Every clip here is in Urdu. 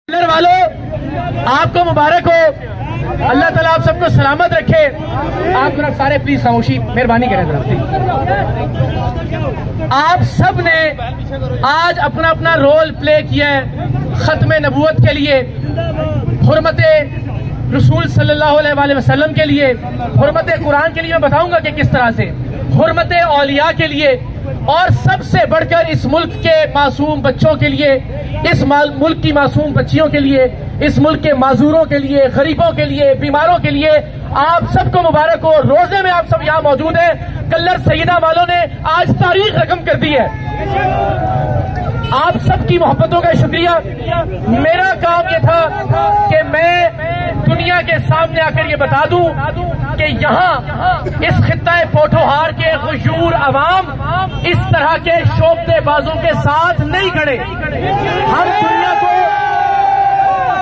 کلر والوں آپ کو مبارک ہو، اللہ تعالیٰ آپ سب کو سلامت رکھے۔ آپ ذرا سارے پلیز خاموشی مہربانی کریں ذرا۔ آپ سب نے آج اپنا اپنا رول پلے کیا ہے ختم نبوت کے لیے، حرمت رسول صلی اللہ علیہ وآلہ وسلم کے لیے، حرمت قرآن کے لیے میں بتاؤں گا کہ کس طرح سے، حرمت اولیاء کے لیے، اور سب سے بڑھ کر اس ملک کے معصوم بچوں کے لیے، اس ملک کی معصوم بچیوں کے لیے، اس ملک کے معذوروں کے لیے، غریبوں کے لیے، بیماروں کے لیے آپ سب کو مبارک ہو۔ روزے میں آپ سب یہاں موجود ہیں، کلر سیدہ والوں نے آج تاریخ رقم کر دی ہے۔ آپ سب کی محبتوں کا شکریہ۔ میرا کام یہ تھا کہ میں دنیا کے سامنے آ کر یہ بتا دوں کہ یہاں اس خطہ پوٹھوہار کے غیور عوام اس طرح کے شوبدے بازوں کے ساتھ نہیں کھڑے۔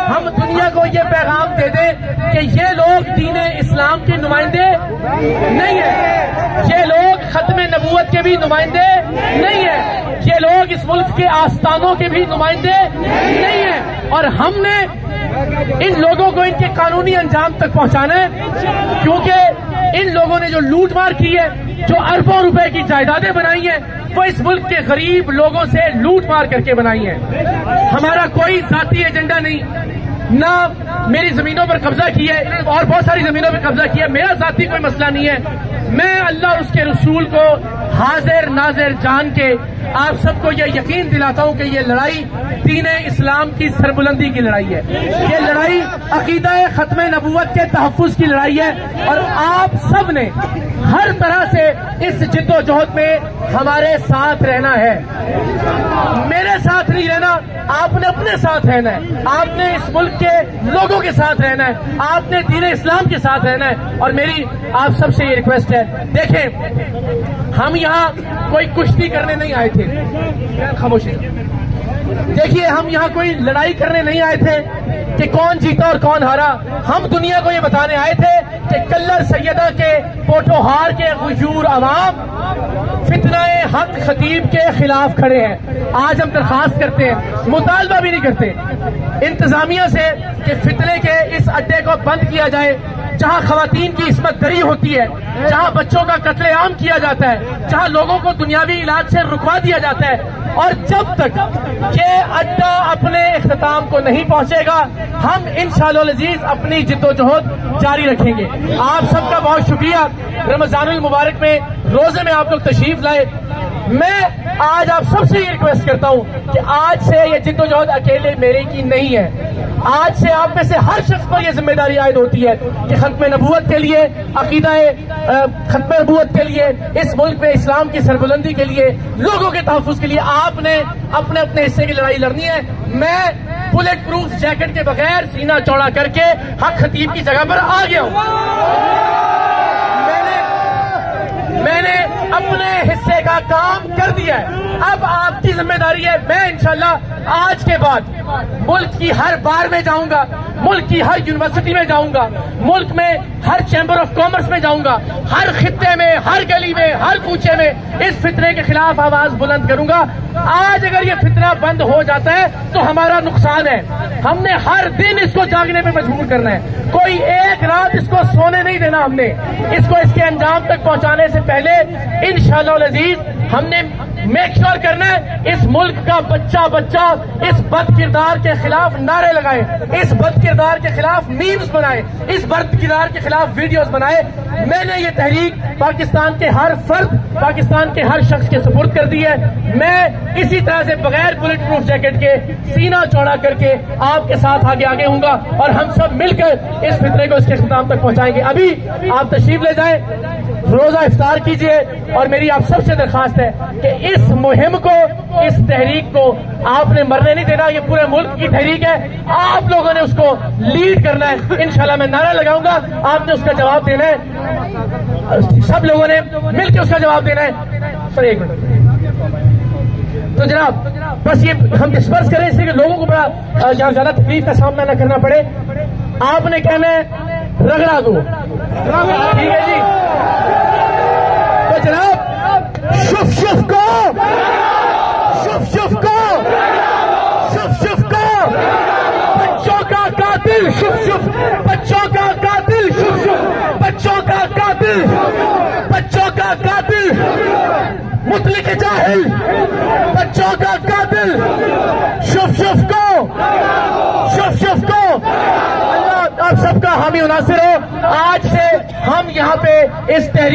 ہم دنیا کو یہ پیغام دے دیں کہ یہ لوگ دین اسلام کے نمائندے نہیں ہیں، یہ لوگ ختم نبوت کے بھی نمائندے نہیں ہیں، یہ لوگ اس ملک کے آستانوں کے بھی نمائندے نہیں ہیں، اور ہم نے ان لوگوں کو ان کے قانونی انجام تک پہنچانا ہے، کیونکہ ان لوگوں نے جو لوٹ مار کی ہے، جو اربوں روپے کی جائیدادیں بنائی ہیں، وہ اس ملک کے غریب لوگوں سے لوٹ مار کر کے بنائی ہیں۔ ہمارا کوئی ذاتی ایجنڈا نہیں، نہ میری زمینوں پر قبضہ کیا ہے اور بہت ساری زمینوں پر قبضہ کیا ہے، میرا ذاتی کوئی مسئلہ نہیں ہے۔ میں اللہ اور اس کے رسول کو حاضر ناظر جان کے آپ سب کو یہ یقین دلاتا ہوں کہ یہ لڑائی دین اسلام کی سربلندی کی لڑائی ہے، یہ لڑائی عقیدہ ختم نبوت کے تحفظ کی لڑائی ہے، اور آپ سب نے ہر طرح سے اس جد و جہد میں ہمارے ساتھ رہنا ہے۔ میرے ساتھ نہیں رہنا، آپ نے اپنے ساتھ رہنا ہے، آپ نے اس ملک کے لوگوں کے ساتھ رہنا ہے، آپ نے دین اسلام کے ساتھ رہنا ہے۔ اور میری آپ سب سے یہ ریکویسٹ ہے، دیکھیں ہم یہاں کوئی کشتی کرنے نہیں آئے تھے، خاموشی، دیکھیے ہم یہاں کوئی لڑائی کرنے نہیں آئے تھے کہ کون جیتا اور کون ہارا۔ ہم دنیا کو یہ بتانے آئے تھے کہ کلر سیدہ کے پوٹھوہار کے غیور عوام فتنہ حق خطیب کے خلاف کھڑے ہیں۔ آج ہم درخواست کرتے ہیں، مطالبہ بھی نہیں کرتے انتظامیہ سے کہ فتنے کے اس اڈے کو بند کیا جائے، جہاں خواتین کی عصمت دری ہوتی ہے، جہاں بچوں کا قتل عام کیا جاتا ہے، جہاں لوگوں کو دنیاوی علاج سے رکوا دیا جاتا ہے، اور جب تک یہ اڈا اپنے اختتام کو نہیں پہنچے گا، ہم انشاءاللہ العزیز اپنی جد و جہد جاری رکھیں گے۔ آپ سب کا بہت شکریہ۔ رمضان المبارک میں روزے میں آپ لوگ تشریف لائے، میں آج آپ سب سے یہ ریکویسٹ کرتا ہوں کہ آج سے یہ جد و جہد اکیلے میرے کی نہیں ہے، آج سے آپ میں سے ہر شخص پر یہ ذمہ داری عائد ہوتی ہے کہ ختم نبوت کے لیے، عقیدہ ختم نبوت کے لیے، اس ملک میں اسلام کی سربلندی کے لیے، لوگوں کے تحفظ کے لیے آپ نے اپنے اپنے حصے کی لڑائی لڑنی ہے۔ میں بلٹ پروف جیکٹ کے بغیر سینہ چوڑا کر کے حق خطیب کی جگہ پر آ گیا ہوں۔ میں نے اپنے حصے کا کام کر دیا ہے، اب آپ کی ذمہ داری ہے۔ میں انشاءاللہ آج کے بعد ملک کی ہر بار میں جاؤں گا، ملک کی ہر یونیورسٹی میں جاؤں گا، ملک میں ہر چیمبر آف کامرس میں جاؤں گا، ہر خطے میں، ہر گلی میں، ہر کوچے میں اس فتنے کے خلاف آواز بلند کروں گا۔ آج اگر یہ فتنہ بند ہو جاتا ہے تو ہمارا نقصان ہے، ہم نے ہر دن اس کو جاگنے پہ مجبور کرنا ہے، کوئی ایک رات اس کو سونے نہیں دینا، ہم نے اس کو اس کے انجام تک پہنچانے سے پہلے انشاءاللہ العزیز ہم نے میک شور کرنا ہے اس ملک کا بچہ اس بد کردار کے خلاف نعرے لگائے، اس بد کردار کے خلاف میمز بنائے، اس بد کردار کے خلاف ویڈیوز بنائے۔ میں نے یہ تحریک پاکستان کے ہر فرد، پاکستان کے ہر شخص کے سپرد کر دی ہے۔ میں اسی طرح سے بغیر بلٹ پروف جیکٹ کے سینہ چوڑا کر کے آپ کے ساتھ آگے ہوں گا، اور ہم سب مل کر اس فتنے کو اس کے اختتام تک پہنچائیں گے۔ ابھی آپ تشریف لے جائیں، روزہ افطار کیجئے، اور میری آپ سب سے درخواست ہے کہ اس مہم کو، اس تحریک کو آپ نے مرنے نہیں دینا، یہ پورے ملک کی تحریک ہے، آپ لوگوں نے اس کو لیڈ کرنا ہے۔ انشاءاللہ میں نعرہ لگاؤں گا، آپ نے اس کا جواب دینا ہے، سب لوگوں نے مل کے اس کا جواب دینا ہے۔ سر ایک منٹ، تو جناب بس یہ ہم ڈسپرس کریں اس لیے کہ لوگوں کو بڑا یہاں زیادہ تکلیف کا سامنا نہ کرنا پڑے۔ آپ نے کہنا ہے رگڑا دو، ٹھیک ہے جی؟ تو جناب شف شف کو شف شف کو شف شف کو قاتل شف شف، بچوں کا قاتل شف شف، بچوں کا قاتل، بچوں کا قاتل مطلق جاہل، بچوں کا قاتل شف شف کو، شف شف کو اللہ آپ سب کا حامی و ناصر ہو۔ آج سے ہم یہاں پہ اس تحریک